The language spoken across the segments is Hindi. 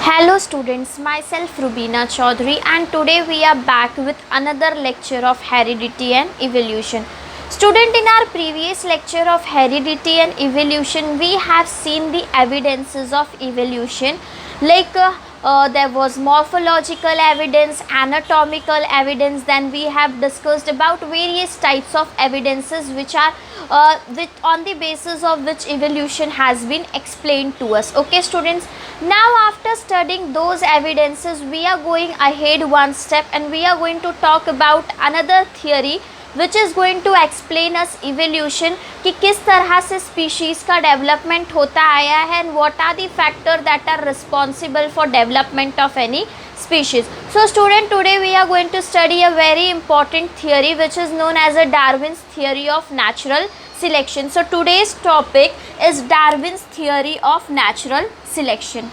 Hello students, myself Rubina Chaudhary and today we are back with another lecture of Heredity and Evolution. Student, in our previous lecture of Heredity and Evolution, we have seen the evidences of evolution like there was morphological evidence, anatomical evidence, then we have discussed about various types of evidences which are on the basis of which evolution has been explained to us. Okay students, now after studying those evidences we are going ahead one step and we are going to talk about another theory which is going to explain us evolution कि किस तरह से species का development होता आया है and what are the factors that are responsible for development of any species. So student, today we are going to study a very important theory which is known as a Darwin's theory of natural selection. So today's topic is Darwin's theory of natural selection.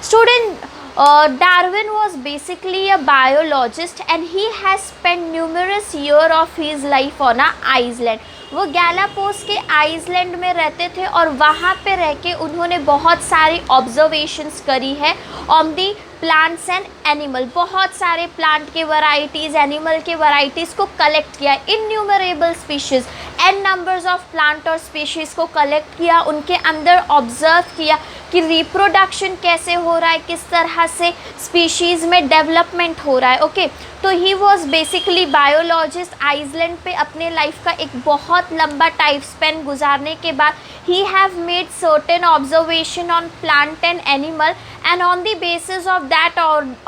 Student, Darwin was basically a biologist and he has spent numerous years of his life on a island. वो गैलापोस के आइसलैंड में रहते थे और वहाँ पे रह के उन्होंने बहुत सारी ऑब्जर्वेशंस करी है on the plants and animal. बहुत सारे प्लांट के वैरायटीज़, एनिमल के वैरायटीज़ को कलेक्ट किया, innumerable species, an numbers of plant और स्पीशीज़ को कलेक्ट किया, उनके अंदर ऑब्जर्व किया कि रिप्रोडक्शन कैसे हो रहा है, किस तरह से स्पीशीज़ में डेवलपमेंट हो रहा है. ओके, तो he was basically biologist. Iceland पे अपने लाइफ का एक बहुत लंबा टाइम स्पेन गुजारने के बाद he have made certain observation on plant and animal, and on the basis of that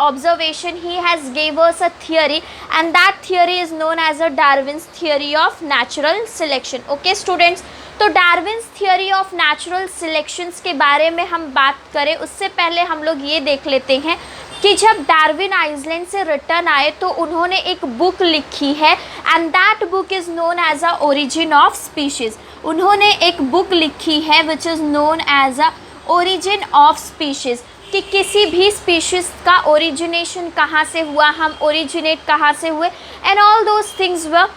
observation he has gave us a theory, and that theory is known as a Darwin's theory of natural selection. Okay students, तो Darwin's theory of natural selections के बारे में हम बात करें उससे पहले हम लोग ये देख लेते हैं कि जब डार्विन आइसलैंड से रिटर्न आए तो उन्होंने एक बुक लिखी है and that book is known as a origin of species. उन्होंने एक बुक लिखी है which is known as a origin of species कि किसी भी स्पीशीज़ का ओरिजिनेशन कहाँ से हुआ, हम ओरिजिनेट कहाँ से हुए and all those things were.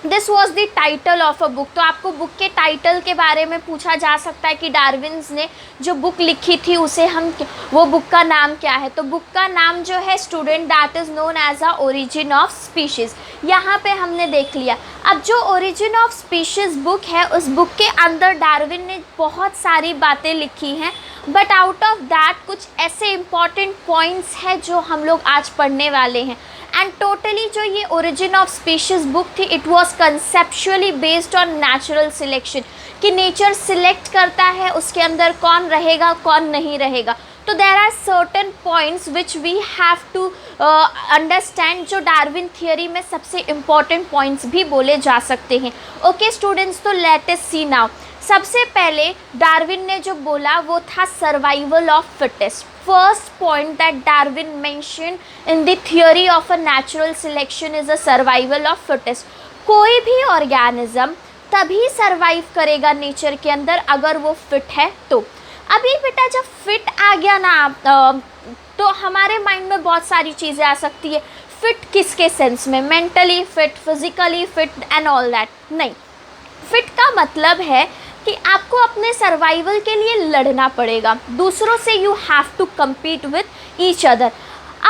This was the title of a book. तो आपको बुक के टाइटल के बारे में पूछा जा सकता है कि डार्विन्स ने जो बुक लिखी थी उसे हम वो बुक का नाम क्या है. तो बुक का नाम जो है student that is known as a origin of species. यहाँ पे हमने देख लिया. अब जो ओरिजिन ऑफ स्पीशीज़ बुक है उस बुक के अंदर डार्विन ने बहुत सारी बातें लिखी हैं, बट आउट ऑफ दैट कुछ ऐसे इम्पॉर्टेंट पॉइंट्स हैं जो हम लोग आज पढ़ने वाले हैं. एंड टोटली जो ये ओरिजिन ऑफ स्पीशीज़ बुक थी it was conceptually based on natural selection कि नेचर सिलेक्ट करता है उसके अंदर कौन रहेगा कौन नहीं रहेगा. तो there are certain points which we have to understand जो डार्विन थियोरी में सबसे इम्पॉर्टेंट पॉइंट्स भी बोले जा सकते हैं. ओके स्टूडेंट्स, तो लेट अस सी नाउ. सबसे पहले डार्विन ने जो बोला वो था survival of fittest. First point that Darwin mentioned in the theory of a natural selection is a survival of fittest. कोई भी ऑर्गेनिज्म तभी सर्वाइव करेगा नेचर के अंदर अगर वो फिट है तो. अभी बेटा जब फिट आ गया ना तो हमारे माइंड में बहुत सारी चीज़ें आ सकती है. फिट किसके सेंस में, mentally fit, physically fit and all that नहीं. फिट का मतलब है कि आपको अपने सर्वाइवल के लिए लड़ना पड़ेगा दूसरों से. You have to compete with each other.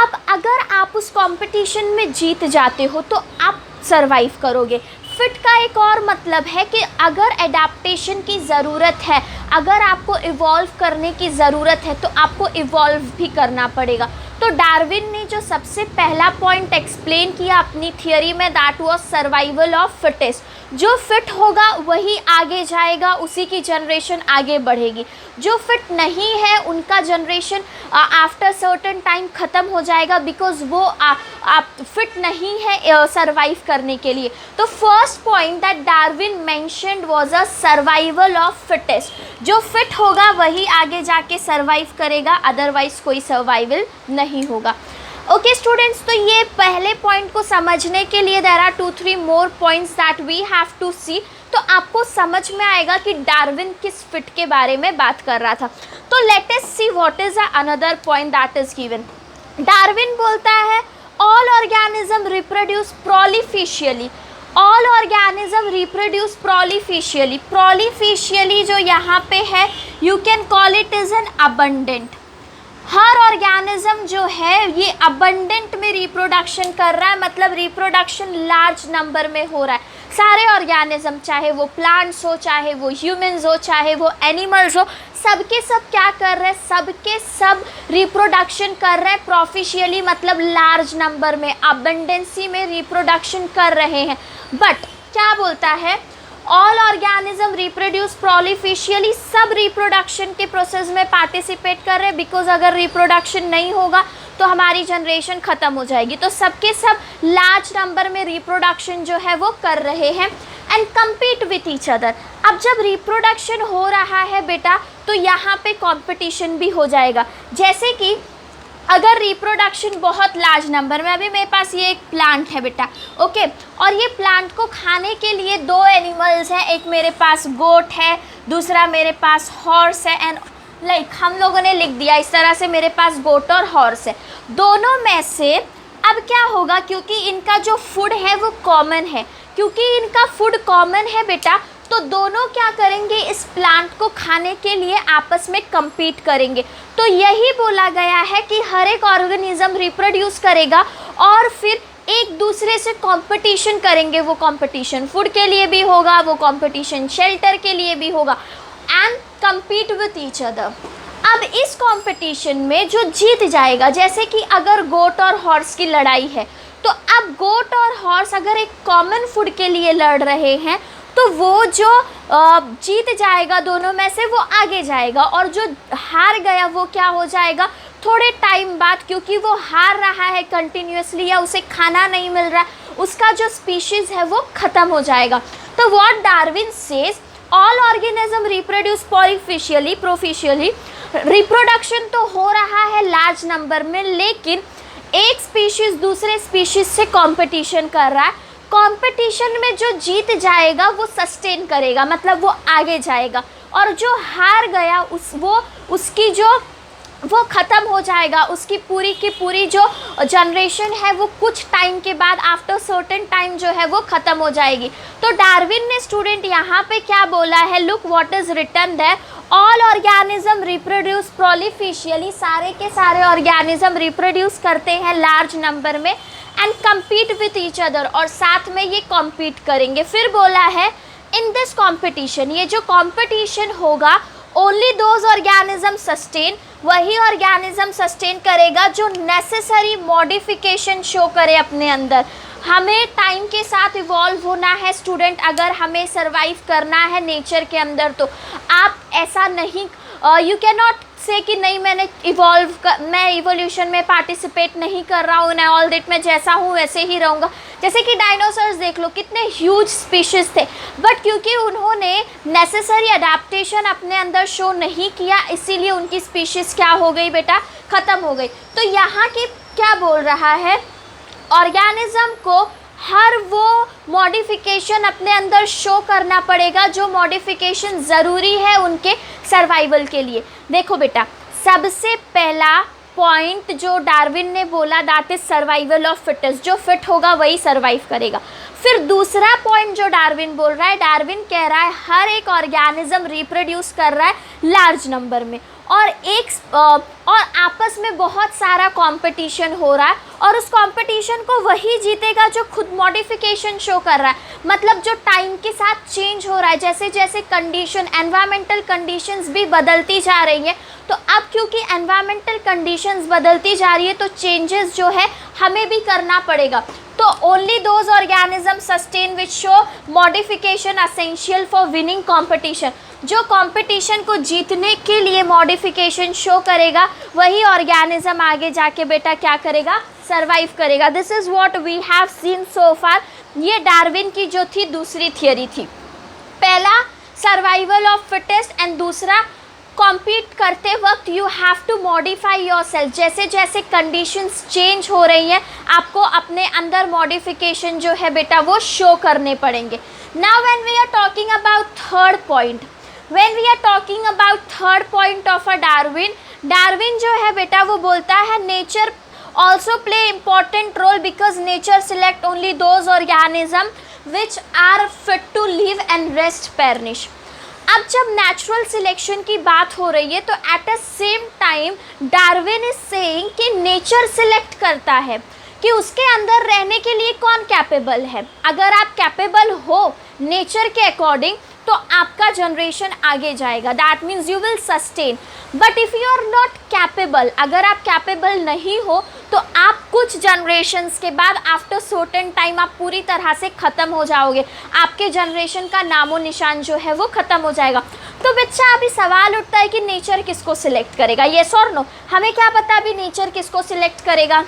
अब अगर आप उस कंपटीशन में जीत जाते हो तो आप सर्वाइव करोगे. फिट का एक और मतलब है कि अगर एडाप्टेशन की ज़रूरत है, अगर आपको इवॉल्व करने की ज़रूरत है तो आपको इवॉल्व भी करना पड़ेगा. तो डार्विन ने जो सबसे पहला पॉइंट एक्सप्लेन किया अपनी थियोरी में that was survival of fittest. जो फिट होगा वही आगे जाएगा, उसी की जनरेशन आगे बढ़ेगी. जो फिट नहीं है उनका जनरेशन आफ्टर सर्टेन टाइम ख़त्म हो जाएगा बिकॉज वो आप फिट नहीं है सर्वाइव करने के लिए. तो first point that Darwin mentioned was a survival of fittest. जो फिट होगा वही आगे जाके सर्वाइव करेगा, अदरवाइज कोई सर्वाइवल नहीं होगा. ओके स्टूडेंट्स, तो ये पहले पॉइंट को समझने के लिए there are 2-3 more points that we have to see. तो आपको समझ में आएगा कि डार्विन किस फिट के बारे में बात कर रहा था. तो let us see what is another point that is given. Darwin बोलता है all organism reproduce prolifically. All organism reproduce prolifically. Prolifically जो यहाँ पे है you can call it is an abundant. हर ऑर्गेनिज्म ऑर्गेनिज्म जो है ये अबंडेंट में रिप्रोडक्शन कर रहा है, मतलब रिप्रोडक्शन लार्ज नंबर में हो रहा है। सारे ऑर्गेनिज्म, चाहे वो प्लांट्स हो, चाहे वो ह्यूमंस हो, चाहे वो एनिमल्स हो, सबके सब क्या कर रहे हैं, सबके सब रिप्रोडक्शन कर रहे हैं प्रोफिशियली, मतलब लार्ज नंबर में, अबंडेंसी में रिप्रोडक्शन कर रहे हैं। बट क्या बोलता है, ऑल ऑर्गेनिज्म रिप्रोड्यूस प्रोलिफिशियली, सब रिप्रोडक्शन के प्रोसेस में पार्टिसिपेट कर रहे हैं, बिकॉज अगर रिप्रोडक्शन नहीं होगा तो हमारी जनरेशन ख़त्म हो जाएगी। तो सबके सब लार्ज नंबर में रिप्रोडक्शन जो है वो कर रहे हैं and compete with each other. अब जब रिप्रोडक्शन हो रहा है बेटा, तो यहाँ पे कंपटीशन भी हो जाएगा। जैसे कि अगर रिप्रोडक्शन बहुत लार्ज नंबर में, अभी मेरे पास ये एक प्लांट है बेटा, ओके, और ये प्लांट को खाने के लिए दो एनिमल्स हैं, एक मेरे पास गोट है, दूसरा मेरे पास हॉर्स है, एंड लाइक हम लोगों ने लिख दिया इस तरह से, मेरे पास गोट और हॉर्स है। दोनों में से अब क्या होगा, क्योंकि इनका जो फूड है वो कॉमन है, क्योंकि इनका फूड कॉमन है बेटा, तो दोनों क्या करेंगे, इस प्लांट को खाने के लिए आपस में compete करेंगे। तो यही बोला गया है कि हर एक ऑर्गेनिज्म रिप्रोड्यूस करेगा और फिर एक दूसरे से कंपटीशन करेंगे। वो कंपटीशन फूड के लिए भी होगा, वो कंपटीशन शेल्टर के लिए भी होगा, and compete with each other. अब इस कंपटीशन में जो जीत जाएगा, जैसे कि अगर गोट और हॉर्स की लड़ाई है, तो अब गोट और हॉर्स अगर एक कॉमन फूड के लिए लड़ रहे हैं, तो वो जो जीत जाएगा दोनों में से वो आगे जाएगा, और जो हार गया वो क्या हो जाएगा, थोड़े टाइम बाद, क्योंकि वो हार रहा है कंटिन्यूसली या उसे खाना नहीं मिल रहा है, उसका जो स्पीशीज़ है वो ख़त्म हो जाएगा। तो what Darwin says, all organism reproduce prolifically, reproduction तो हो रहा है लार्ज नंबर में, लेकिन एक स्पीशीज़ दूसरे स्पीशीज़ से कंपटीशन कर रहा है। कंपटीशन में जो जीत जाएगा वो सस्टेन करेगा, मतलब वो आगे जाएगा, और जो हार गया उसकी जो वो ख़त्म हो जाएगा, उसकी पूरी की पूरी जो जनरेशन है वो कुछ टाइम के बाद, आफ्टर सर्टेन टाइम जो है वो ख़त्म हो जाएगी। तो डार्विन ने स्टूडेंट यहाँ पे क्या बोला है, look what is written there, all organism reproduce prolifically, सारे के सारे ऑर्गेनिज्म रिप्रोड्यूस करते हैं लार्ज नंबर में, and compete with each other, और साथ में ये compete करेंगे। फिर बोला है इन दिस कॉम्पिटिशन, ये जो कॉम्पिटिशन होगा, ओनली दोज ऑर्गेनिज्म सस्टेन, वही ऑर्गेनिज्म सस्टेन करेगा जो नेसेसरी मॉडिफिकेशन शो करे अपने अंदर। हमें टाइम के साथ इवॉल्व होना है स्टूडेंट, अगर हमें सर्वाइव करना है नेचर के अंदर, तो आप ऐसा नहीं, यू कैन नॉट से कि नहीं मैं इवोल्यूशन में पार्टिसिपेट नहीं कर रहा हूँ, ऑल दैट मैं जैसा हूँ वैसे ही रहूँगा। जैसे कि डायनासोर्स देख लो, कितने ह्यूज स्पीशीज़ थे, बट क्योंकि उन्होंने नेसेसरी अडेप्टेशन अपने अंदर शो नहीं किया, इसीलिए उनकी स्पीशीज़ क्या हो गई बेटा, ख़त्म हो गई। तो यहाँ की क्या बोल रहा है, ऑर्गेनिज्म को हर वो मॉडिफिकेशन अपने अंदर शो करना पड़ेगा जो मॉडिफिकेशन ज़रूरी है उनके सर्वाइवल के लिए। देखो बेटा, सबसे पहला पॉइंट जो डार्विन ने बोला, that is survival of fittest, जो फिट होगा वही सर्वाइव करेगा। फिर दूसरा पॉइंट जो डार्विन बोल रहा है, डार्विन कह रहा है हर एक ऑर्गेनिज्म रिप्रोड्यूस कर रहा है लार्ज नंबर में, और आपस में बहुत सारा कंपटीशन हो रहा है, और उस कंपटीशन को वही जीतेगा जो खुद मॉडिफिकेशन शो कर रहा है, मतलब जो टाइम के साथ चेंज हो रहा है, जैसे जैसे कंडीशन, एनवायरमेंटल कंडीशंस भी बदलती जा रही है। तो अब क्योंकि एनवायरमेंटल कंडीशंस बदलती जा रही है, तो चेंजेस जो है हमें भी करना पड़ेगा। तो only those organism sustain which show modification essential for winning competition, जो कंपटीशन को जीतने के लिए मॉडिफिकेशन शो करेगा, वही ऑर्गेनिज्म आगे जाके बेटा क्या करेगा, सर्वाइव करेगा। This is what we have seen so far. ये डार्विन की जो थी दूसरी थियोरी थी। पहला सर्वाइवल ऑफ फिटेस्ट, एंड दूसरा कॉम्पीट करते वक्त you have to modify yourself, जैसे जैसे कंडीशंस चेंज हो रही हैं आपको अपने अंदर मॉडिफिकेशन जो है बेटा वो शो करने पड़ेंगे। Now when we are talking about third point, when we are talking about third point of a Darwin जो है बेटा वो बोलता है nature also play important role because nature select only those organism which are fit to live and rest perish. अब जब नेचुरल सिलेक्शन की बात हो रही है, तो at a same time Darwin is saying कि नेचर सिलेक्ट करता है कि उसके अंदर रहने के लिए कौन कैपेबल है। अगर आप कैपेबल हो नेचर के अकॉर्डिंग तो आपका जनरेशन आगे जाएगा, that means you will sustain. But if you are not capable, अगर आप कैपेबल नहीं हो तो आप कुछ जनरेशन्स के बाद आफ्टर सर्टेन टाइम आप पूरी तरह से ख़त्म हो जाओगे, आपके जनरेशन का नामो निशान जो है वो ख़त्म हो जाएगा। तो बच्चा अभी सवाल उठता है कि नेचर किसको सिलेक्ट करेगा, येस और नो। हमें क्या पता अभी नेचर किसको सिलेक्ट करेगा,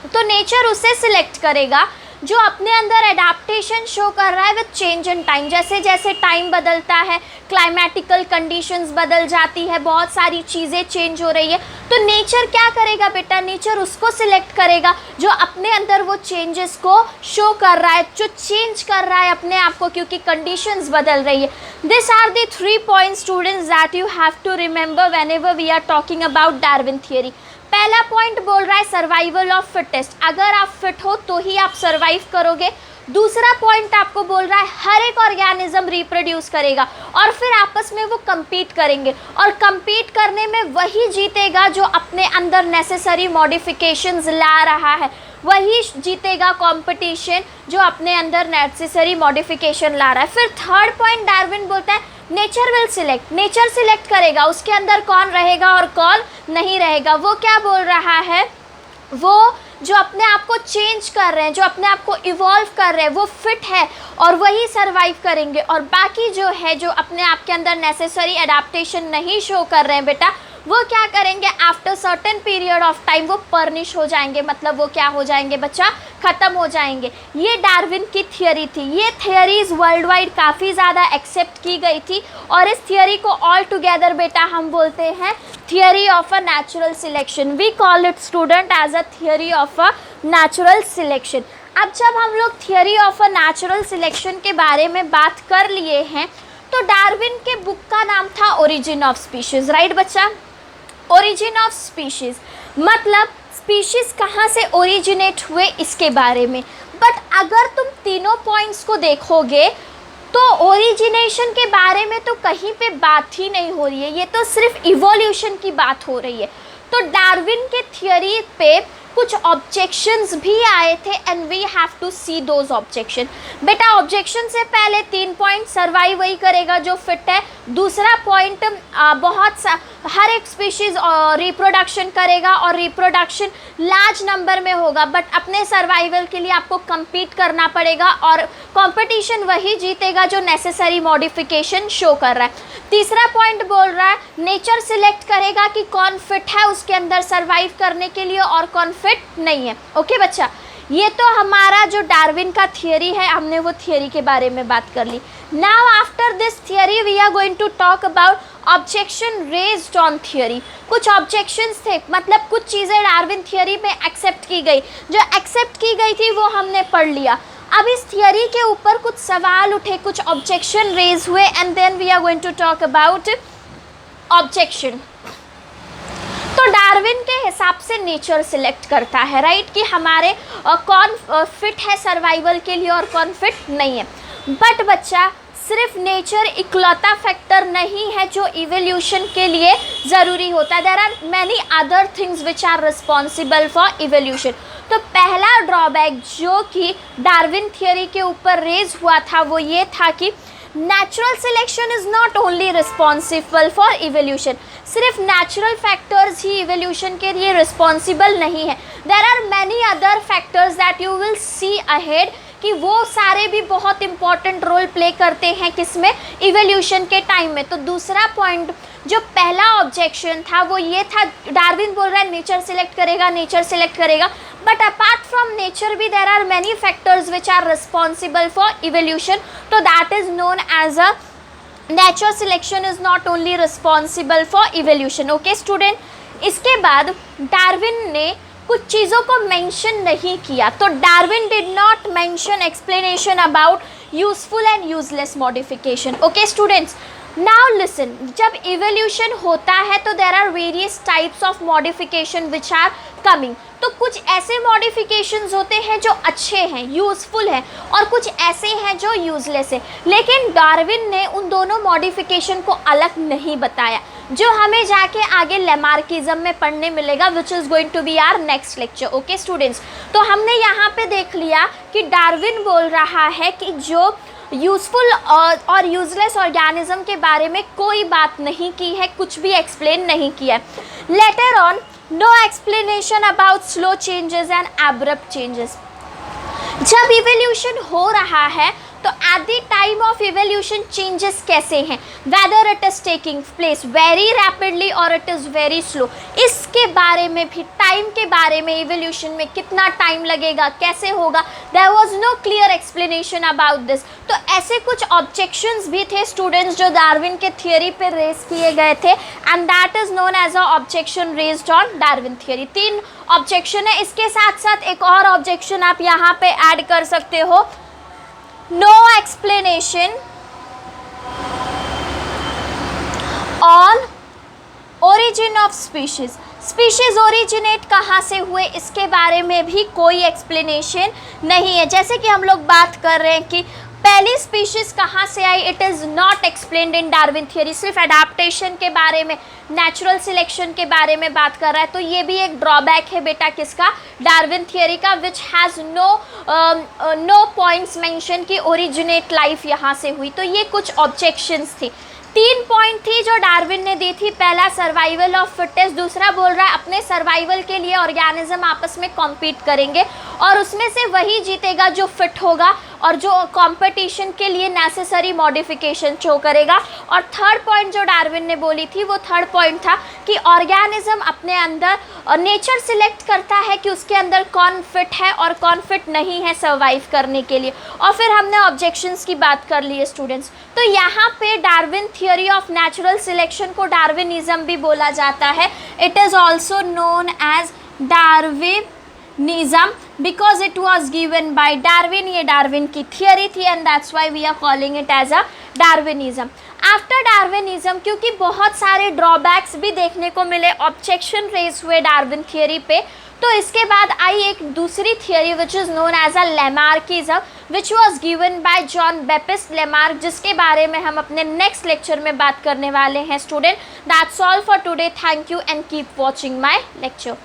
तो नेचर उसे सिलेक्ट करेगा जो अपने अंदर एडाप्टेशन शो कर रहा है विद चेंज इन टाइम। जैसे जैसे टाइम बदलता है, क्लाइमेटिकल कंडीशंस बदल जाती है, बहुत सारी चीज़ें चेंज हो रही है, तो नेचर क्या करेगा बेटा, नेचर उसको सिलेक्ट करेगा जो अपने अंदर वो चेंजेस को शो कर रहा है, जो चेंज कर रहा है अपने आप को, क्योंकि कंडीशंस बदल रही है। This are the 3 points students that you have to remember whenever we are talking about Darwin theory. पहला पॉइंट बोल रहा है सर्वाइवल ऑफ फिटेस्ट, अगर आप फिट हो तो ही आप सर्वाइव करोगे। दूसरा पॉइंट आपको बोल रहा है हर एक ऑर्गेनिज्म रिप्रोड्यूस करेगा और फिर आपस में वो compete करेंगे, और compete करने में वही जीतेगा जो अपने अंदर नेसेसरी मॉडिफिकेशंस ला रहा है, वही जीतेगा कंपटीशन जो अपने अंदर नेसेसरी मॉडिफिकेशन ला रहा है। फिर थर्ड पॉइंट डार्विन बोलता है nature will select, nature select करेगा उसके अंदर कौन रहेगा और कौन नहीं रहेगा। वो क्या बोल रहा है, वो जो अपने आप को चेंज कर रहे हैं, जो अपने आप को इवॉल्व कर रहे हैं, वो फिट है और वही सरवाइव करेंगे, और बाकी जो है जो अपने आप के अंदर नेसेसरी एडाप्टेशन नहीं शो कर रहे हैं बेटा, वो क्या करेंगे after certain period of time वो परनिश हो जाएंगे, मतलब वो क्या हो जाएंगे बच्चा, ख़त्म हो जाएंगे। ये डार्विन की थियरी थी। ये थियरीज वर्ल्ड वाइड काफ़ी ज़्यादा एक्सेप्ट की गई थी, और इस थियरी को ऑल टुगेदर बेटा हम बोलते हैं theory of a natural selection. We call it student as a theory of a natural selection. अब जब हम लोग theory of a natural selection के बारे में बात कर लिए हैं, तो डार्विन के बुक का नाम था ओरिजिन ऑफ स्पीशीज़, राइट बच्चा। ओरिजिन ऑफ स्पीशीज़ मतलब स्पीशीज़ कहाँ से ओरिजिनेट हुए इसके बारे में। बट अगर तुम तीनों पॉइंट्स को देखोगे तो ओरिजिनेशन के बारे में तो कहीं पे बात ही नहीं हो रही है, ये तो सिर्फ इवोल्यूशन की बात हो रही है। तो डार्विन के थियरी पे कुछ ऑब्जेक्शंस भी आए थे, and we have to see those objection. बेटा ऑब्जेक्शन से पहले 3 पॉइंट, सर्वाइव वही करेगा जो फिट है। दूसरा पॉइंट हर एक स्पीशीज़ रिप्रोडक्शन करेगा और रिप्रोडक्शन लार्ज नंबर में होगा, बट अपने सर्वाइवल के लिए आपको compete करना पड़ेगा, और कंपटीशन वही जीतेगा जो नेसेसरी मॉडिफिकेशन शो कर रहा है। तीसरा पॉइंट बोल रहा है नेचर सिलेक्ट करेगा कि कौन फिट है उसके अंदर सर्वाइव करने के लिए और कौन फिट नहीं है। ओके बच्चा, ये तो हमारा जो डार्विन का थियरी है, हमने वो थियरी के बारे में बात कर ली। Now after this theory we are going to talk about objection raised on theory. कुछ ऑब्जेक्शंस थे, मतलब कुछ चीज़ें डार्विन थियरी में एक्सेप्ट की गई, जो एक्सेप्ट की गई थी वो हमने पढ़ लिया। अब इस थियरी के ऊपर कुछ सवाल उठे, कुछ ऑब्जेक्शन रेज हुए, and then we are going to talk about objection. तो डार्विन के हिसाब से नेचर सिलेक्ट करता है, राइट, कि हमारे कौन फिट है सर्वाइवल के लिए और कौन फिट नहीं है। बट बच्चा सिर्फ नेचर इकलौता फैक्टर नहीं है जो इवोल्यूशन के लिए ज़रूरी होता है। There are many other things which are responsible for evolution. तो पहला ड्रॉबैक जो कि डार्विन थियरी के ऊपर रेज हुआ था वो ये था कि natural selection is not only responsible for evolution. सिर्फ नेचुरल फैक्टर्स ही इवोल्यूशन के लिए रिस्पॉन्सिबल नहीं है। There are many other factors that you will see ahead, कि वो सारे भी बहुत इंपॉर्टेंट रोल प्ले करते हैं किसमें, इवोल्यूशन के टाइम में। तो दूसरा पॉइंट जो पहला ऑब्जेक्शन था वो ये था, डार्विन बोल रहा है नेचर सिलेक्ट करेगा, नेचर सिलेक्ट करेगा, बट अपार्ट फ्रॉम नेचर भी there are many factors which are responsible for evolution. तो that is known as a nature selection is not only responsible for evolution. Okay student, इसके बाद डार्विन ने कुछ चीज़ों को मेंशन नहीं किया। तो Darwin did not mention explanation about useful and useless modification. Okay students, now listen, जब इवोल्यूशन होता है तो there are various types of modification which are coming. तो कुछ ऐसे मॉडिफिकेशंस होते हैं जो अच्छे हैं, यूजफुल हैं, और कुछ ऐसे हैं जो यूजलेस है। लेकिन डार्विन ने उन दोनों मॉडिफिकेशन को अलग नहीं बताया। जो हमें जाके आगे लेमार्किज्म में पढ़ने मिलेगा, which is going to be our next lecture. Okay students, तो हमने यहाँ पे देख लिया कि डार्विन बोल रहा है कि जो यूज़फुल और यूजलेस ऑर्गेनिज्म के बारे में कोई बात नहीं की है, कुछ भी एक्सप्लेन नहीं किया है। Later on, no explanation about slow changes and abrupt changes. जब इवोल्यूशन हो रहा है तो at the time of evolution changes कैसे हैं, whether it is taking place very rapidly और इट इज़ वेरी स्लो, इसके बारे में भी, टाइम के बारे में, इवोल्यूशन में कितना टाइम लगेगा, कैसे होगा, there was no clear explanation about this. तो ऐसे कुछ ऑब्जेक्शंस भी थे स्टूडेंट्स जो डार्विन के थियोरी पे रेज किए गए थे, and that is known as a objection raised on Darwin theory. 3 objection है। इसके साथ साथ एक और ऑब्जेक्शन आप यहाँ पे ऐड कर सकते हो, no explanation on origin of species. Species originate कहाँ से हुए, इसके बारे में भी कोई एक्सप्लेनेशन नहीं है। जैसे कि हम लोग बात कर रहे हैं कि पहली स्पीशीज कहाँ से आई, it is not explained in Darwin theory. सिर्फ अडेप्टेशन के बारे में, नेचुरल सिलेक्शन के बारे में बात कर रहा है। तो ये भी एक ड्रॉबैक है बेटा किसका, डार्विन थियोरी का, which has no points mention कि ओरिजिनेट लाइफ यहाँ से हुई। तो ये कुछ ऑब्जेक्शंस थी। 3 पॉइंट थी जो डार्विन ने दी थी। पहला, सर्वाइवल ऑफ फिटेस्ट। दूसरा बोल रहा है अपने सर्वाइवल के लिए ऑर्गेनिज्म आपस में कॉम्पीट करेंगे और उसमें से वही जीतेगा जो फिट होगा और जो कंपटीशन के लिए नेसेसरी मॉडिफिकेशन शो करेगा। और थर्ड पॉइंट जो डार्विन ने बोली थी, वो थर्ड पॉइंट था कि ऑर्गेनिज्म अपने अंदर नेचर सिलेक्ट करता है कि उसके अंदर कौन फिट है और कौन फिट नहीं है सर्वाइव करने के लिए। और फिर हमने ऑब्जेक्शंस की बात कर ली है स्टूडेंट्स। तो यहाँ पे Darwin theory of natural selection को डार्विनिज्म भी बोला जाता है। It is also known as Darwinism because it was given by Darwin. ये डार्विन की थियोरी थी and that's why we are calling it as a Darwinism. After Darwinism, क्योंकि बहुत सारे ड्रॉबैक्स भी देखने को मिले, ऑब्जेक्शन रेज हुए डार्विन थियोरी पे, तो इसके बाद आई एक दूसरी theory which is known as a Lamarckism which was given by John Baptiste Lamarck, जिसके बारे में हम अपने नेक्स्ट लेक्चर में बात करने वाले हैं student. That's all for today. Thank you and keep watching my lecture.